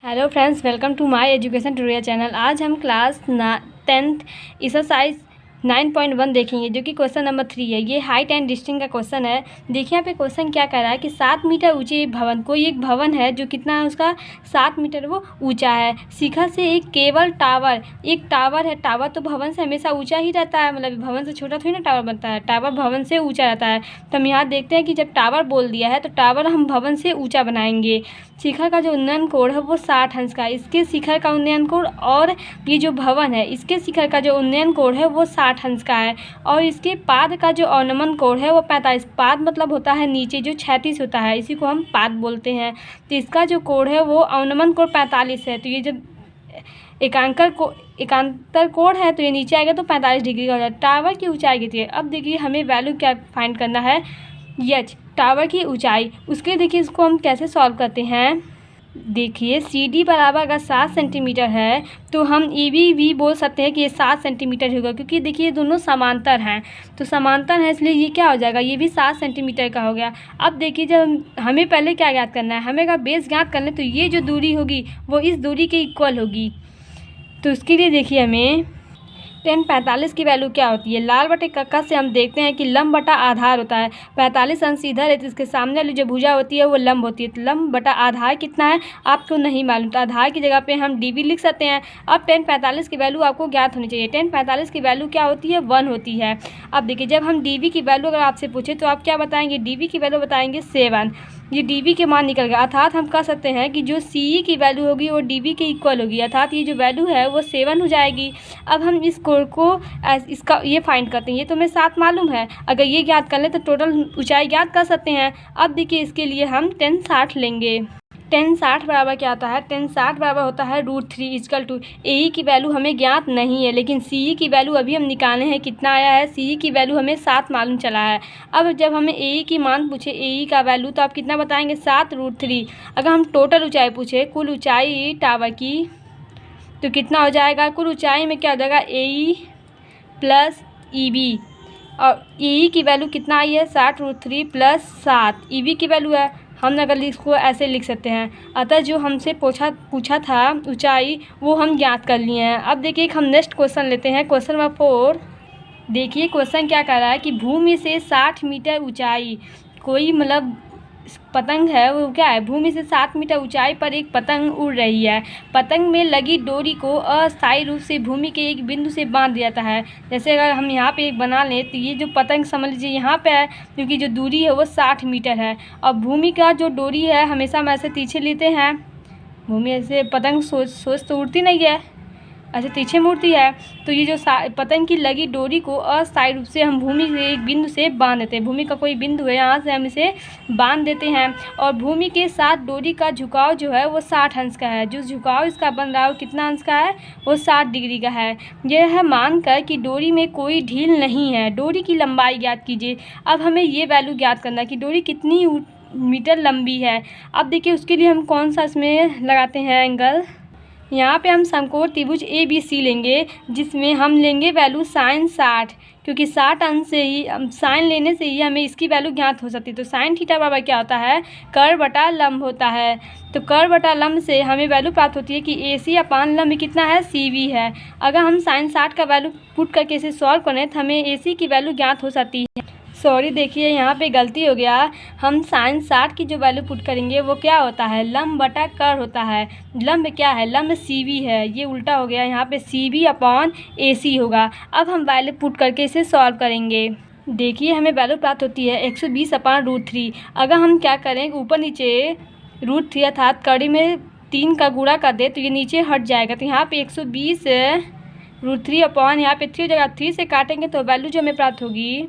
Hello friends, welcome to my education tutorial channel. आज हम class 10th exercise 9.1 देखेंगे, जो कि क्वेश्चन नंबर 3 है। ये हाइट एंड डिस्टेंस का क्वेश्चन है। देखिए यहाँ पे क्वेश्चन क्या कह रहा है कि 7 मीटर ऊंचे भवन, कोई एक भवन है जो कितना है उसका 7 मीटर वो ऊंचा है। शिखर से एक केबल टावर, एक टावर है। टावर तो भवन से हमेशा ऊंचा ही रहता है, मतलब भवन से छोटा थोड़ी ना टावर बनता है, टावर भवन से ऊंचा रहता है। तो हम यहाँ देखते हैं कि जब टावर बोल दिया है तो टावर हम भवन से ऊंचा बनाएंगे। शिखर का जो उन्नयन कोण है वो 60 अंश का है। इसके शिखर का उन्नयन कोण और ये जो भवन है इसके शिखर का जो उन्नयन कोण है वो 60 अंश का है। और इसके पाद का जो अवनमन कोण है वो 45। पाद मतलब होता है नीचे जो क्षैतिज होता है, इसी को हम पाद बोलते हैं। तो इसका जो कोण है वो अवनमन कोण 45 है। तो ये जब एकांतर कोण है तो ये नीचे आएगा तो 45 डिग्री का हो जाएगा। टावर की ऊंचाई कितनी है? अब देखिए हमें वैल्यू क्या फाइंड करना है, एच टावर की ऊंचाई। उसके देखिए इसको हम कैसे सॉल्व करते हैं। देखिए सी डी बराबर अगर 7 सेंटीमीटर है तो हम ई बी भी बोल सकते हैं कि ये 7 सेंटीमीटर होगा, क्योंकि देखिए ये दोनों समांतर हैं। तो समांतर है इसलिए ये क्या हो जाएगा, ये भी 7 सेंटीमीटर का हो गया। अब देखिए जब हमें पहले क्या ज्ञात करना है, हमें अगर बेस ज्ञात करना है तो ये जो दूरी होगी वो इस दूरी के इक्वल होगी। तो उसके लिए देखिए हमें 10/45 की वैल्यू क्या होती है। लाल बटे कक्का से हम देखते हैं कि लंब बटा आधार होता है। 45 अंश इधर है तो इसके सामने वाली जो भुजा होती है वो लंब होती है। तो लंब बटा आधार कितना है आपको नहीं मालूम, तो आधार की जगह पे हम डी लिख सकते हैं। अब 10/45 की वैल्यू आपको ज्ञात होनी चाहिए। 10/45 की वैल्यू क्या होती है, 1 होती है। अब देखिए जब हम डी की वैल्यू अगर आपसे पूछे तो आप क्या बताएंगे, डी की वैल्यू बताएंगे 7। ये डी के मान निकल गया, अर्थात हम कह सकते हैं कि जो सी की वैल्यू होगी वो डी के इक्वल होगी, अर्थात ये जो वैल्यू है वो 7 हो जाएगी। अब हम इस कोण को इसका ये फाइंड करते हैं। ये तो हमें 7 मालूम है, अगर ये ज्ञात कर लें तो टोटल ऊंचाई ज्ञात कर सकते हैं। अब देखिए इसके लिए हम 10/60 लेंगे। 10/60 बराबर क्या होता है, 10/60 बराबर होता है √3 इक्वल टू ए की वैल्यू हमें ज्ञात नहीं है, लेकिन सी की वैल्यू अभी हम निकाले हैं कितना आया है, सी की वैल्यू हमें 7 मालूम चला है। अब जब हमें ए की मान पूछे, ए का वैल्यू, तो आप कितना बताएंगे 7√3। अगर हम टोटल ऊंचाई पूछे, कुल ऊंचाई टावर की, तो कितना हो जाएगा, कुल ऊंचाई में क्या हो जाएगा ए प्लस ई बी। और ई की वैल्यू कितना आई है 60√3 प्लस 7 ई बी की वैल्यू है। हम अगर इसको ऐसे लिख सकते हैं। अतः जो हमसे पूछा था ऊंचाई वो हम ज्ञात कर लिए हैं। अब देखिए हम नेक्स्ट क्वेश्चन लेते हैं, क्वेश्चन नंबर 4। देखिए क्वेश्चन क्या कर रहा है कि भूमि से 60 मीटर ऊंचाई, कोई मतलब पतंग है वो क्या है, भूमि से 7 मीटर ऊंचाई पर एक पतंग उड़ रही है। पतंग में लगी डोरी को अस्थायी रूप से भूमि के एक बिंदु से बांध दिया जाता है। जैसे अगर हम यहाँ पे एक बना लें तो ये जो पतंग समझ लीजिए यहाँ पे है, क्योंकि जो दूरी है वो 60 मीटर है। और भूमि का जो डोरी है हमेशा हम ऐसे पीछे लेते हैं, भूमि ऐसे पतंग सोच तो उड़ती नहीं है, ऐसे पीछे मुड़ती है। तो ये जो पतंग की लगी डोरी को अस्थायी रूप से हम भूमि के एक बिंदु से बांध देते हैं। भूमि का कोई बिंदु है, यहाँ से हम इसे बांध देते हैं। और भूमि के साथ डोरी का झुकाव जो है वो 60 अंश का है। जो झुकाव इसका बन रहा है वो कितना अंश का है, वो 60 डिग्री का है। यह है मानकर कि डोरी में कोई ढील नहीं है। डोरी की लंबाई ज्ञात कीजिए। अब हमें ये वैल्यू ज्ञात करना है कि डोरी कितनी मीटर लंबी है। अब देखिए उसके लिए हम कौन सा इसमें लगाते हैं एंगल। यहाँ पे हम समकोण त्रिभुज ए बी सी लेंगे, जिसमें हम लेंगे वैल्यू sin 60, क्योंकि 60 अंश से ही साइन लेने से ही हमें इसकी वैल्यू ज्ञात हो सकती है। तो साइन थीटा बराबर क्या होता है, कर्व बटा लंब होता है। तो कर्व बटा लंब से हमें वैल्यू प्राप्त होती है कि ए सी अपान लंब कितना है, सी वी है। अगर हम sin 60 का वैल्यू पुट करके इसे सॉल्व करें तो हमें ए सी की वैल्यू ज्ञात हो सकती है। सॉरी देखिए यहाँ पे गलती हो गया, हम sin 60 की जो वैल्यू पुट करेंगे वो क्या होता है, लंब बटा कर होता है। लंब क्या है, लंब सी वी है, ये उल्टा हो गया, यहाँ पे सी वी अपॉन ए सी होगा। अब हम वैल्यू पुट करके इसे सॉल्व करेंगे। देखिए हमें वैल्यू प्राप्त होती है 120/√3। अगर हम क्या करें, ऊपर नीचे √3 अर्थात कड़ी में 3 का गुणा कर दे तो ये नीचे हट जाएगा। तो यहाँ पे 120√3 अपॉन यहाँ पे 3 हो जाएगा, 3 से काटेंगे तो वैल्यू जो हमें प्राप्त होगी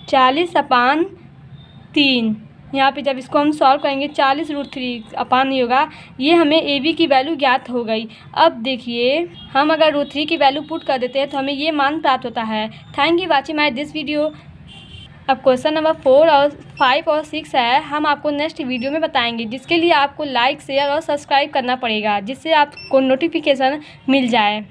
40/3। यहाँ पे जब इसको हम सॉल्व करेंगे 40√3 अपान नहीं होगा, ये हमें ए बी की वैल्यू ज्ञात हो गई। अब देखिए हम अगर √3 की वैल्यू पुट कर देते हैं तो हमें ये मान प्राप्त होता है। Thank you watching my this video. अब क्वेश्चन नंबर 4 और 5 और 6 है, हम आपको नेक्स्ट वीडियो में बताएंगे, जिसके लिए आपको लाइक शेयर और सब्सक्राइब करना पड़ेगा, जिससे आपको नोटिफिकेशन मिल जाए।